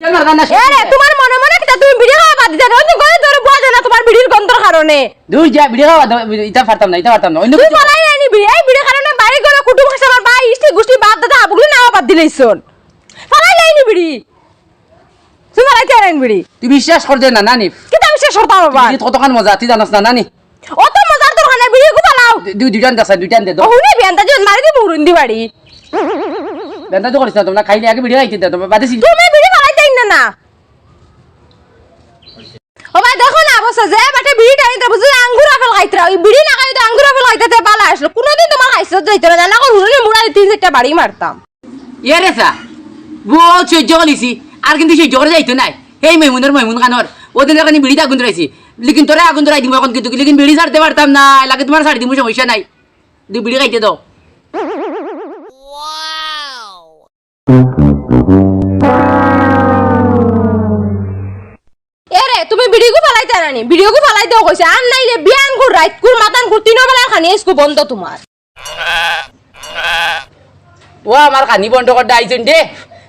এরে তোমার মনে মনে কিটা তুমি বিড়ি খাওয়া বাদ দিতে রোজ করে ধরে বুয়া জানা তোমার বিড়ির গন্ধর কারণে দূর যা বিড়ি খাওয়া এটা পারতাম না অন্য তুই বলাই আনি বিড়ি এই বিড়ির কারণে বাড়ি করে কুটুম খাসা আমার ভাই ইষ্টি গুষ্টি বাদ দাদা আবুগুলি নাও বাদ দিলেইছন ফলাই আইনি বিড়ি তুমি রাইতে আইনি বিড়ি তুই বিশ্বাস করতে না নানি কিটা বিশ্বাস করতাম বাবা কতখান মজা তুই জানাস না নানি অত মজার তোর খানা বিড়ি গু ফালাও দুইটান দে ওহুনে বেন্তা যদি মারি দি মুরুন্দি বাড়ি বেন্দা তো করিস না তোমরা খাইলে আগে বিড়ি খাইতে দে তোমরা বাদেছি তুমি বিড়ি ফালাইতেই না ও ভাই দেখো না বসে যে বাটে বিড়ি টাইতে বুঝি আঙ্গুর আপেল খাইতরা ওই বিড়ি না খাইতে আঙ্গুর আপেল খাইতে বালা আসলো কোনদিন তোমার খাইছো যাইতো না জানা কো হুরুনি মুড়াই তিন চারটা বাড়ি মারতাম ইয়ারে সা বহুত সহ্য করিছি আর কিন্তু সহ্য করে যাইতো নাই এই মেহমুন খানোর ওদের এখানে বিড়িতে আগুন ধরাইছি লেকিন তোরা আগুন ধরাই দিব এখন কিন্তু লেকিন বিড়ি ছাড়তে পারতাম না লাগে তোমার ছাড়ি দিব সমস্যা নাই তুই বিড়ি খাইতে দাও এরে তুমি ভিডিওগু ফালাইতে রানি ভিডিওগু ফালাই দাও কইছে আর নাইলে বিয়ান গুর রাইত কুর মাতান গুর তিন বেলা খানি এসকু বন্ধ তোমার ও আমার খানি বন্ধ করতে আইছেন দে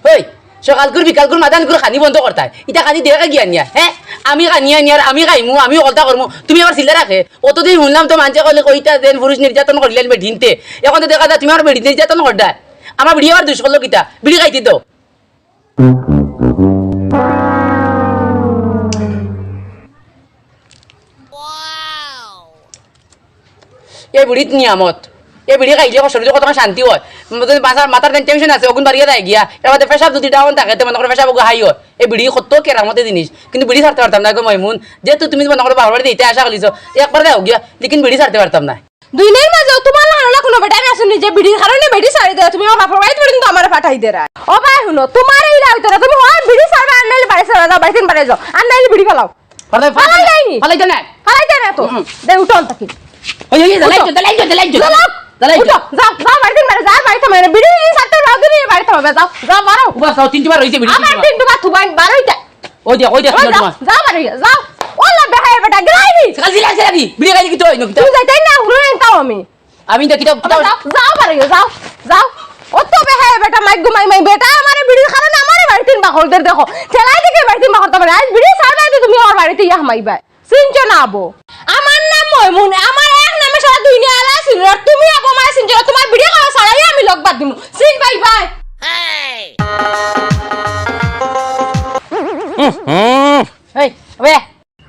হই সকাল করে বিকাল করে মাতান করে খানি বন্ধ করতাই এটা খানি দেখা গিয়া নিয়া হ্যাঁ আমি খানি আনি আর আমি খাইমু আমি কলতা করমু তুমি আবার সিলে রাখে অতদিন শুনলাম তো মানুষে কইলে কইতা দেন পুরুষ নির্যাতন করলেন বেডিনতে এখন তো দেখা যায় তুমি আমার বেডি নির্যাতন করতা আমার বিড়ি আবার দুষ করলো কিতা বিড়ি খাইতে তো এই বুড়িত নিয়ামত এই বিড়ি খাইলে শরীরে কত শান্তি হয় মাথার টেনশন আছে ওগুন বাড়িয়ে দেয় গিয়া এবার পেশাব যদি ডাউন থাকে তো মনে করে পেশাব হাই হয় এই বিড়ি কত কেরামতে জিনিস কিন্তু বিড়ি ছাড়তে পারতাম না গো মইমুন যেহেতু তুমি মনে করো বাবার বাড়িতে আশা করিছো একবার দেও গিয়া লেকিন বিড়ি ছাড়তে পারতাম না দুই দিনের মাঝে তোমার লাড়া কোনো বেটা না শুনি যে বিড়ির কারণে বেটি ছাড়ি দেয় তুমি আমার বাপের বাড়িতে কিন্তু আমারে পাঠাই দেরা ও ভাই শুনো তোমার এই লাইতে তুমি হয় বিড়ি ছাড়বা আর নাইলে বাড়ি ছাড়বা যাও বাড়িতে বাড়ি যাও আর নাইলে বিড়ি ফেলাও ফালাইতে না তো দে উঠো তাকি ওই দালাইছো যাও বাড়িতে মারে যাও বাড়িতে মারে বিড়ি ছাড়তে রাও দিবি বাড়িতে হবে যাও মারো বাস তিনবার হইছে বিড়ি আমার তিনবার তুবাই বারোইটা ওই দে যাও বাড়ি যাও ওলা বেহাই বেটা গ্রাইনি কাজিলা সেরাদি বিড়ি খাইলি কি তো হইনো তুই যাইতাই না হুরুন তাও আমি তো কিটা যাও বাড়ি যাও অত বেহাই বেটা মাইগু মাই বেটা আমারে বিড়ি কারণে আমারে বাড়িতে বাখলদের দেখো ছেলাই দিকে বাড়িতে বাখলতে পারে আজ বিড়ি ছাড়বাই তুমি আমার বাড়িতে ইয়া মাইবা সিনচো না আবো আমার নাম ময়মুন আমার এক নামে সারা দুনিয়া আলা ছিল তুমি আবো মাই সিনচো তোমার বিড়ি খাওয়া ছাড়াই আমি লগ বাদ দিমু সিন বাই বাই এই ওবে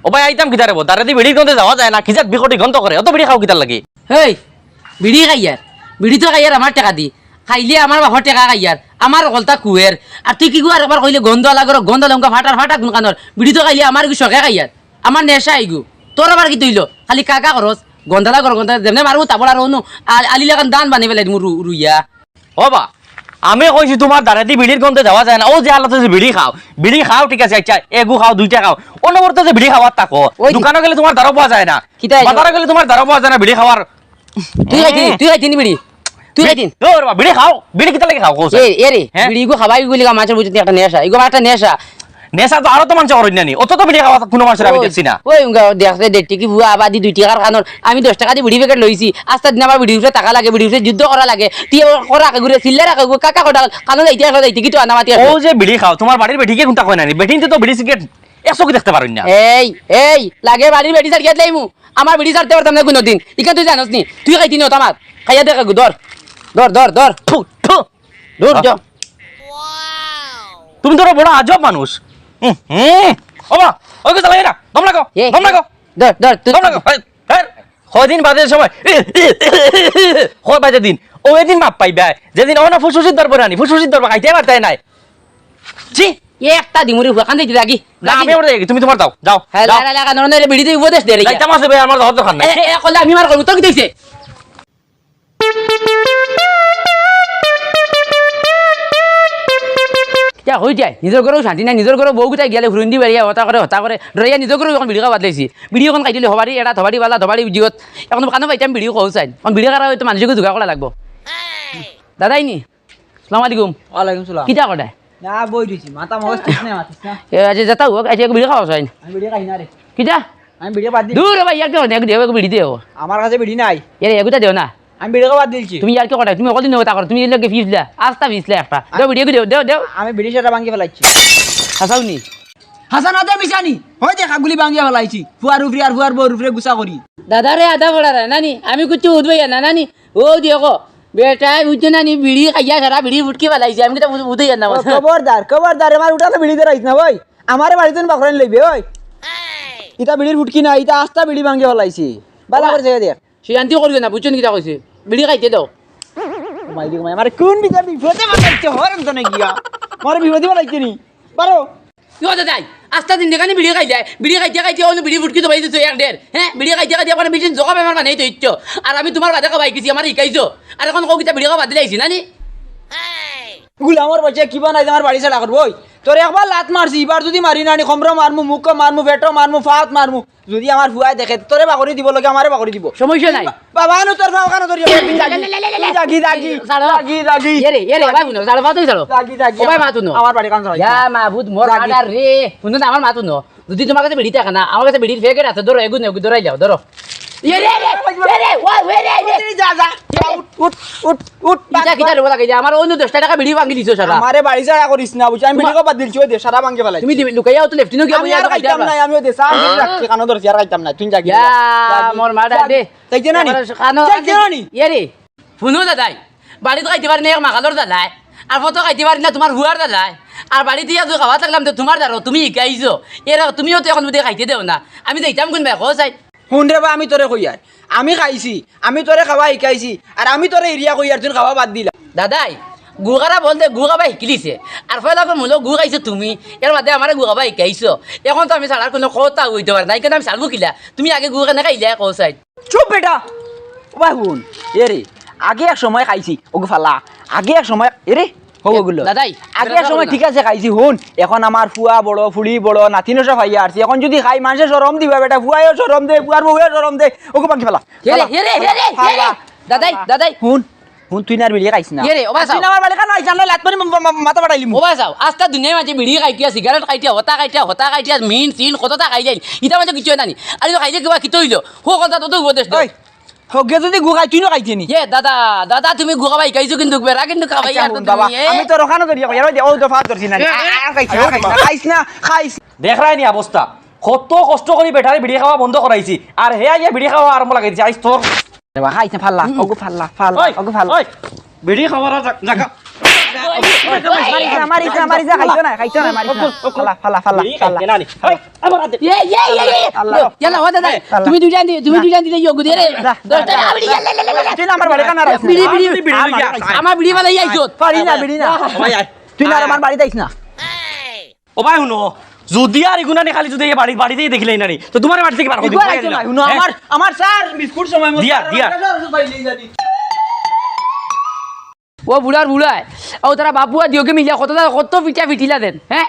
ও ভাই আইতাম কিতারে বো দারে দি বিড়ি গন্ধে যাওয়া যায় না খিজাত বিকটি গন্ধ করে অত বিড়ি খাও কিতার লাগি হেই বিড়ি খাইয়ার বিড়ি তো খাইয়ার আমার টাকা দি খাইলে আমার বাপর টাকা খাইয়ার আমার গলতা কুয়ের আর তুই কি আর আবার কইলে গন্ধ লাগর গন্ধ লঙ্কা ফাটা গুন কানর বিড়ি তো খাইলে আমার কি শখে খাইয়ার আমার নেশা আইগু তোর আবার কি তুইলো খালি কাকা করস গন্ধ লাগর গন্ধ যেমনে মারবো তাবড় আর অনু আলি লাগান দান বানি পেলাই মু রুইয়া ও বা আমি কইছি তোমার দারে দি বিড়ির গন্ধে যাওয়া যায় না ও যে আলাদা যে বিড়ি খাও ঠিক আছে আচ্ছা এগু খাও দুইটা খাও অনবরত যে বিড়ি খাওয়ার তাকো দোকানে গেলে তোমার দারো পাওয়া যায় না বাজারে গেলে তোমার দারো পাওয়া যায় না বিড়ি খাওয়ার তুই খাইতিনি বিড়ি তুই খাইতিন ওর বা বিড়ি খাও বিড়ি কিতা লাগি খাও কোস এ রে বিড়ি গো খাবাই গলি মাছের বুঝতে একটা নেশা ইগো একটা নেশা নেশা তো আরো তো মানুষ করেন না অত তো বিড়ি খাওয়া কোনো মানুষের আমি দেখছি না ওই দেখতে দেখতে কি বুয়া আবাদি 2 টাকার খানোর আমি 10 টাকা দিয়ে বিড়ি প্যাকেট লইছি আস্তে দিন আমার বিড়ি উপরে টাকা লাগে বিড়ি উপরে যুদ্ধ করা লাগে তুই করা ঘুরে সিল্লে রাখা কাকা কটা খানো যাইতে কি তো আনামাতি ও যে বিড়ি খাও তোমার বাড়ির বেটিকে কোনটা কয় না বেটিনতে তো বিড়ি সিগারেট একশো কি দেখতে পারেন না এই লাগে বাড়ির বেটি ছাড় গিয়ে লাইমু আমার বিড়ি ছাড়তে পারতাম না কোনোদিন ইকা তুই জানোস নি তুই খাইতি নি আমার খাইয়া দেখ ধর তুমি তো বড় আজব মানুষ ওবা ওকে চালাই না দম লাগো কদিন বাদে সময় কয় বাজে দিন ও এদিন মাপ পাইবা যেদিন ও না ফুসফুসির দরবার রানি ফুসফুসির দরবার খাইতে পারতাই নাই জি একটা দিমুরি হুয়া কান্দি লাগি আমি ওরে তুমি তোমার যাও হ্যাঁ লাগা নরনে বিড়িতে উপদেশ দে রে যাইতাম আছে ভাই আমার দরকার নাই এ কইলে আমি মার করব তো কি দিছে যা হই যায় নিজের ঘরেও শান্তি নাই নিজের ঘরে বউ গুটাই গেলে হুরুন্দি বাড়িয়া হতা করে ডরাইয়া নিজের ঘরেও এখন ভিডিও বাদ লাইছি ভিডিও এখন কাটিলে হবারি এটা ধবারি বালা ধবারি জিওত এখন কানো পাইতাম ভিডিও কও চাই এখন ভিডিও করা হয়তো মানুষকে যোগা করা লাগবো দাদাই নি আসসালামু আলাইকুম ওয়ালাইকুম সালাম কিটা কটা না বই দিছি মাথা মগজ ঠিক নাই মাতিস না এ আজ যেটা হোক আজ এক ভিডিও খাওয়া চাই আমি ভিডিও খাই না রে কিটা আমি ভিডিও বাদ দিই দূর ভাই ইয়ার কেউ এক দেও এক ভিডিও দেও আমার কাছে ভিডিও নাই এর এগুটা দেও না আমি ভিডিও বাদ দিলছি তুমি ইয়ার কে কটা তুমি কদিন কথা করো তুমি এর লগে ফিসলা আস্তা ফিসলা একটা দেও ভিডিও দেও আমি ভিডিও সেটা ভাঙি ফেলাইছি হাসাওনি হাসান আদে মিশানি হয় দেখা গুলি ভাঙিয়া ফেলাইছি ফুয়ার উপরে আর ফুয়ার বউর উপরে গুছা করি দাদারে আধা পড়া রে নানি আমি কিছু উঠবে না নানি ও দেখো বেটা বুঝছো নানি বিড়ি খাইয়া সারা বিড়ি ফুটকি ফেলাইছে আমি তো উঠে না খবরদার আমার উঠাতে বিড়ি ধরাইছ না ভাই আমারে বাড়িতে বাকরাইন লইবে ওই ইটা বিড়ির ফুটকি না ইটা আস্তা বিড়ি ভাঙিয়া ফেলাইছি বালা করে জায়গা দেখ শান্তি করবে না বুঝছো কিটা কইছে বিড়ি খাইতে দাও মাইদি মাই আমার কোন বিটা বিপদে বানাইছে হরম তো না গিয়া মারে বিপদে বানাইছে নি পারো ইও দাদাই আস্তা দিন দেখানি বিড়ি খাই যায় বিড়ি খাইতে অন্য বিড়ি ফুটকি তো বাইতে এক দেড় হ্যাঁ বিড়ি খাইতে আমার বিড়ি জগা বেমার বানাই তো ইচ্ছো আর আমি তোমার বাদে খাবাই গেছি আমার শিখাইছো আর এখন কবিতা বিড়ি খাওয়া বাদ দিলাইছি নানি গুলা আমার বাচ্চা কি বানাই আমার বাড়ি ছাড়া করবো ওই তোর একবার লাত মারছি এবার যদি মারি না খমরা মারমু মুখ মারমু পেটো মারমু ফাত মারমু যদি আমার ফুয়াই দেখে তোরে বাকরি দিব লগে আমারে বাকরি দিব সমস্যা নাই বাবা নু তোর ফাও কানো ধরি জাগি জাগি জাগি জাগি এরে ভাই শুনো সাড়ে পাঁচ হইছো জাগি জাগি ও ভাই মাতুন আমার বাড়ি কান ইয়া মাহবুদ মোর আডার রে শুনো না আমার মাতুন যদি তোমার কাছে বিড়ি থাকে না আমার কাছে বিড়ির প্যাকেট আছে ধরো এগুন ধরাই যাও ধরো আমার অন্য 10 টাকা বিড়ি ভাঙি দিছো সারা আমারে বাড়ি ছাড়া করিস না বুঝছি আমি ভিডিও বাদ দিলছি ওই দে সারা ভাঙকে ফেলাই তুমি লুকাইয়াও তো লেফটিনো কি আমি আর খাইতাম না আমি ওই দে সাম রাখছি কানো ধরছি আর খাইতাম না তুই জাগি মোর মাডা দে তাইতে নানি তাইতে নানি এরে শুনো দাদাই বাড়িতে খাইতে পারি না মাখালোর দাদাই আর ফটো খাইতে পারি না তোমার হুয়ার দাদাই আর বাড়িতে আজ খাওয়া থাকলাম তো তোমার দ্বারা তুমি শিকাইছো এরা তুমিও তো এখন বুঝে খাইতে দেও না আমি যাইতাম কোন ভাই চাই শুন রে বা আমি তোরে কইয়ার আমি খাইছি আমি তোরে খাওয়া শিকাইছি আর আমি তোরে এরিয়া কইয়ার তুই খাওয়া বাদ দিলা দাদাই গু খারা বলতে গু খাবা শিকিলিছে আর ফলে মূল গু খাইছো তুমি এর বাদে আমার গু খাবা শিকাইছো এখন তো আমি ছাড়ার কোনো কথা হইতে পারে নাই কেন আমি ছাড়বো কিলা তুমি আগে গু কেনে খাইলে কৌ চাই চুপ বেটা ওই শুন এরে আগে এক সময় খাইছি ওগো ফালা আগে এক সময় এরে হবগুলো দাদাই আগে এক সময় ঠিক আছে খাইছি শুন এখন আমার ফুয়া বড় ফুড়ি বড় নাতিনো সব খাইয়া আসছি এখন যদি খাই মানুষে সরম দিবা বেটা ফুয়াইও সরম দে ফুয়ার বউয়ে সরম দে ওকে বাকি ফেলা দাদাই দাদাই শুন শুন তুই না আর বেরিয়ে খাইছ না এরে ওবা তুই না আমার বাড়ি খান আইছ না লাত মারি মাথা বাড়াইলি মু ওবা যাও আস্তা দুনিয়ার মাঝে বিড়ি খাইটিয়া সিগারেট খাইটিয়া হতা খাইটিয়া মিন চিন কতটা খাই যাই ইটা মাঝে কিছু নানি আর খাইলে কিবা কিতো হইলো হো কথা তো উপদেশ ওই হগে যদি গু খাই তুই না খাইছি নি এ দাদা দাদা তুমি গু খাবাই খাইছো কিন্তু বেড়া কিন্তু খাবাই আর তো বাবা তুমি আমি তো রখানো ধরি ইয়ার ও দফা ধরছি না খাইছ না খাইছ দেখ রাই নি অবস্থা কত কষ্ট করে বেটারে বিড়ি খাওয়া বন্ধ করাইছি আর হে আইয়া বিড়ি খাওয়া আরম্ভ লাগাইছি আইস তোর বাবা খাইছ ফাল্লা ওগো ফাল্লা ওগো ফাল্লা ওই বিড়ি খাওয়ার জায়গা মারিছা খাইছো না মারিছা ফাল্লা ইয়ালা ও দাদা তুমি দুইজন দিলে যোগ দিয়ে রে 10 টাকা বিড়ি তুই না আমার বাড়ি কানা রাখ বিড়ি আমার বিড়ি বালাই আইছো পারি না বিড়ি না তুই না আমার বাড়িতে আইছ না ও ভাই শুনো যদি আর ইগুনা নি খালি যদি এই বাড়িতেই দেখিলাই না তো তোমার বাড়ি থেকে বার করে দিই আমার স্যার বিস্কুট সময় মতো দিয়া ও বুড়ায় ও তারা বাপুয়া দিওকে মিলিয়া কত পিঠা পিঠিলা দেন হ্যাঁ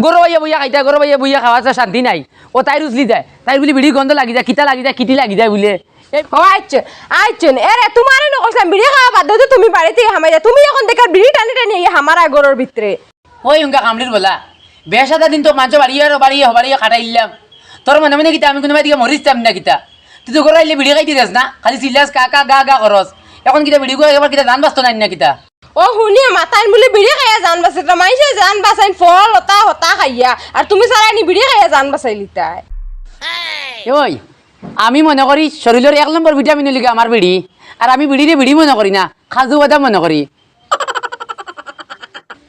গরো বইয়া খাইতা গরো বইয়া খাওয়া শান্তি নাই ও তাই রুচলি যায় তাই বলি বিড়ি গন্ধ লাগি যায় কিটা লাগি যায় কিটি লাগি যায় বলে আচ্ছা এরে তোমারে নকইলাম বিড়ি খাওয়া বাদ দাও তুমি বাড়িতে হামাই যা তুমি এখন দেখা বিড়ি টানি টানি আমার আগরের ভিতরে ওই উনকা কামড়ির বলা বেশাদা দিন তো মাংস বাড়িয়ে খাটাইলাম তোর মনে মনে কিতা আমি কোনো দিকে মরিতাম না কিতা তুই তো করে আইলে বিড়ি খাইতে যাস না খালি চিল্লাস কাকা গা করস এখন কিতা বিড়ি করে এবার কিতা ধান বাঁচতো নাই না কিতা ও শুনিয়ে মাথাইন বলে বিড়ি খাইয়া জান বাঁচাই মাইছে জান বাঁচাইন ফল হতা খাইয়া আর তুমি সারাইনি বিড়ি খাইয়া জান বাঁচাইলি তাই ওই আমি মনে করি শরীরের 1 নম্বর ভিটামিন লিখে আমার বিড়ি আর আমি বিড়ি মনে করি না খাজু বাদাম মনে করি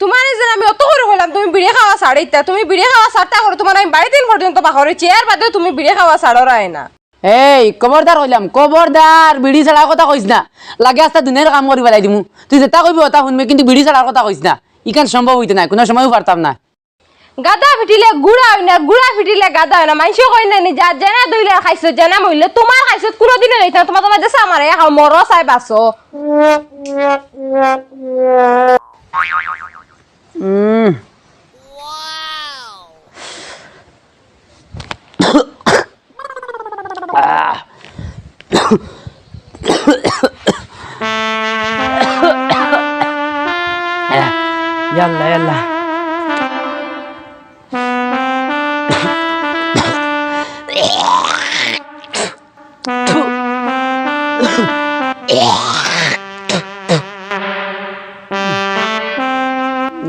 তোমার যেন আমি অত করে হলাম তুমি বিড়ি খাওয়া ছাড়িতা তুমি বিড়ি খাওয়া ছাড়তা করো তোমার আমি বাড়ি দিন পর্যন্ত বাহরে চেয়ার বাদে তুমি বিড়ি খাওয়া ছাড়ো রায় না এই খবরদার হইলাম খবরদার বিড়ি ছাড়ার কথা কইস না লাগে আস্তা দুনিয়ার কাম করি পেলাই দিমু তুই যেটা কইবি ওটা শুনবি কিন্তু বিড়ি ছাড়ার কথা কইস না ইখান সম্ভব হইতে নাই কোনো সময়ও পারতাম না গাদা ফিটিলে গুড়া হয় না গুড়া ফিটিলে গাদা হয় না মানুষ কই না যা জানা দইলে খাইছো জানা মইলে তোমার খাইছো কোনোদিনও লইতা তোমার যে সামারে খাও মরো চাই বাসো ইয়াল্লা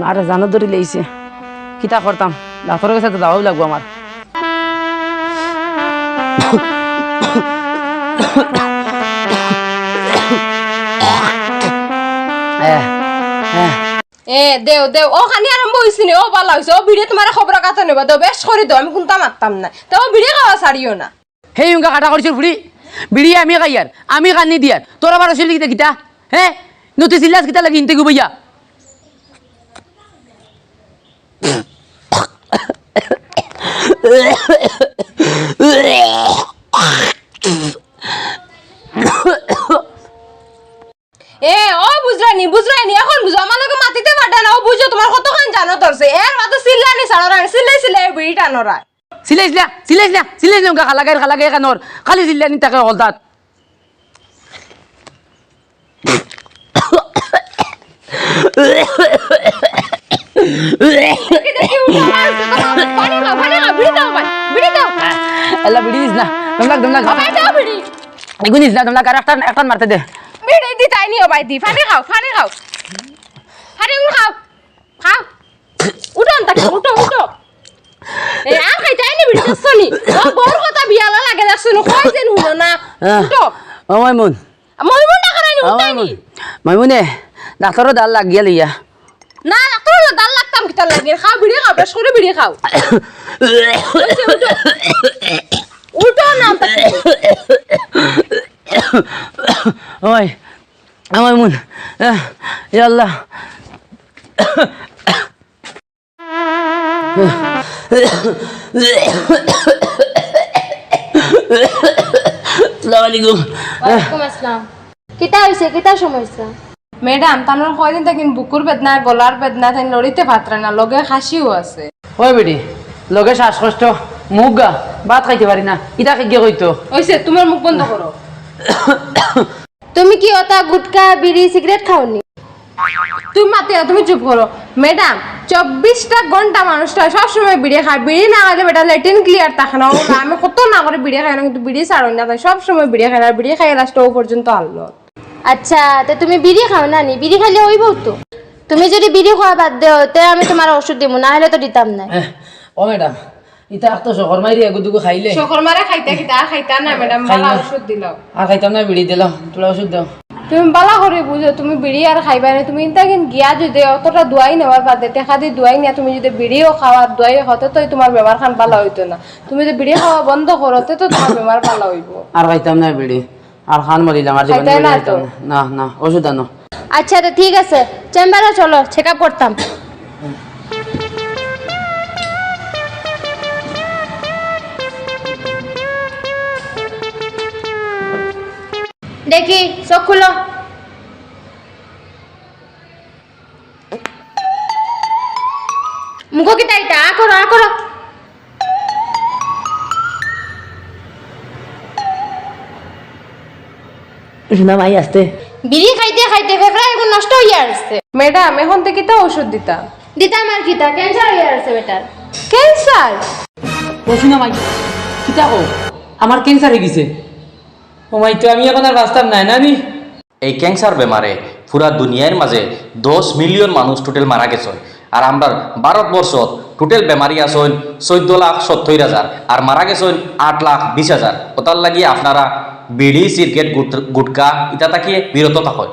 আরে জানা ধরে লেইছে কিতা করতাম ডাক্তারের কাছে তো যাওয়াই লাগবো আমার দেও দেও ও খানি আরম্ভ হয়েছে নি ও ভালো হয়েছে ও ভিডিও তোমার খবর কাছে নেবা দাও বেশ করে দাও আমি কোনটা মারতাম না তো ও ভিডিও খাওয়া ছাড়িও না সেই উনকা কাটা করছিল বুড়ি বিড়ি আমি খাইয়ার আমি কান্নি দিয়ার তোর আবার আসলে কিতা কিতা হ্যাঁ নতুন সিলাস কিতা লাগি ইনতে গুবইয়া ও বুঝরানি এখন বুঝো আমার লোকে মাটিতে বাড়া না ও বুঝো তোমার কতক্ষণ জানো তোরছে এর মাতো সিল্লানি সারা সিলাই সিলাই বিড়ি টানোরা সিলাইছিলা উনকা খালাগাই কানোর খালি সিল্লানি তাকে হলতাত এলা বিড়ি দিস না দমলাক এগুন দিস না দমলাক আর একটা মারতে দে বিড়ি দি তাই নিও ভাই দি ফানি খাও ফানি খাও উঠো উঠো এ আর খাইতে আইনি বিড়ি শুনি ও বড় কথা বিয়ালা লাগে না শুনো কই দিন হলো না উঠো ও মাইমুন না করাইনি উঠাইনি মাইমুনে ডাক্তারও দাল লাগ গিয়া লইয়া না ডাক্তার না দাল লাগতাম কিতা লাগে খাও বিড়ি খাও বেশ করে বিড়ি খাও উঠো না ওই মাইমুন ইয়া আল্লাহ ওয়ালাইকুম আসসালাম কিতা হইছে কিতা সমস্যা ম্যাডাম তানোর কয়দিন থাকিন বুকুর বেদনা গলার বেদনা তাই লড়িতে পাত্রা না লগে হাসিও আছে ওই বেটি লগে শ্বাসকষ্ট মুখ গা ভাত খাইতে পারি না ইটাকে গিয়ে কইতো ওইছে তোমার মুখ বন্ধ করো তুমি কি ওটা গুটকা বিড়ি সিগারেট খাওনি তুমি মাতে তুমি চুপ করো ম্যাডাম 24টা ঘন্টা মানুষটা সবসময় বিড়ি খায় বিড়ি না খাইলে বেটা লেটিন ক্লিয়ার থাকে না আমি কত না করে বিড়ি খাই না কিন্তু বিড়ি ছাড়ো না তাই সবসময় বিড়ি খাই না বিড়ি খাই লাস্ট ও পর্যন্ত আনলো আচ্ছা তে তুমি বিড়ি খাও না নি বিড়ি খাইলে হইব তো তুমি যদি বিড়ি খাওয়া বাদ দেও তে আমি তোমার ওষুধ দিব না হলে তো দিতাম না ও ম্যাডাম ইটা তো শহর মাইরি এগুদুগু খাইলে সকল মারে খাইতে খাইতে আর খাইতা না ম্যাডাম বালা ওষুধ দিলাও আর খাইতাম না বিড়ি দিলাম তোলা ওষুধ দাও তুমি বালা করে বুঝো তুমি বিড়ি আর খাইবা না তুমি ইনতা কিন গিয়া যদি অতটা দুয়াই নেওয়ার বাদে টেকা দিয়ে দুয়াই নিয়া তুমি যদি বিড়িও খাওয়া দুয়াই হতে তো তোমার বেমার খান ভালো হইতো না তুমি যদি বিড়ি খাওয়া বন্ধ করতে তো তোমার বেমার ভালো হইব আর খাইতাম না বিড়ি আর খান মরিলাম আর জীবনে খাইতাই না বিড়ি তো? খাইতাম না। না ওষুধ আনো আচ্ছা তো ঠিক আছে চেম্বারে চলো চেক আপ করতাম দেখি চোখ খুলো মুখ কি তাইটা আ করো শোনা মাই আসতে বিড়ি খাইতে খাইতে ফেফড়া এখন নষ্ট হইয়া আসছে ম্যাডাম এখন থেকে তো ওষুধ দিতাম দিতাম আর কিতা ক্যান্সার হইয়া আসছে বেটার ক্যান্সার ও শোনা মাই কিতা কো আমার ক্যান্সার হয়ে গেছে ও মাই তো আমি এখন আর বাঁচতাম না না আমি এই ক্যান্সার বেমারে পুরা দুনিয়ার মাঝে 10 মিলিয়ন মানুষ টোটাল মারা গেছে আর আমরা ভারতবর্ষত টোটাল বেমারি আছেন 14,70,000 আর মারা গেছেন 8,20,000 ওটার লাগি আপনারা বিড়ি সিগারেট গুটকা ইটা তাকিয়ে বিরত থাকেন।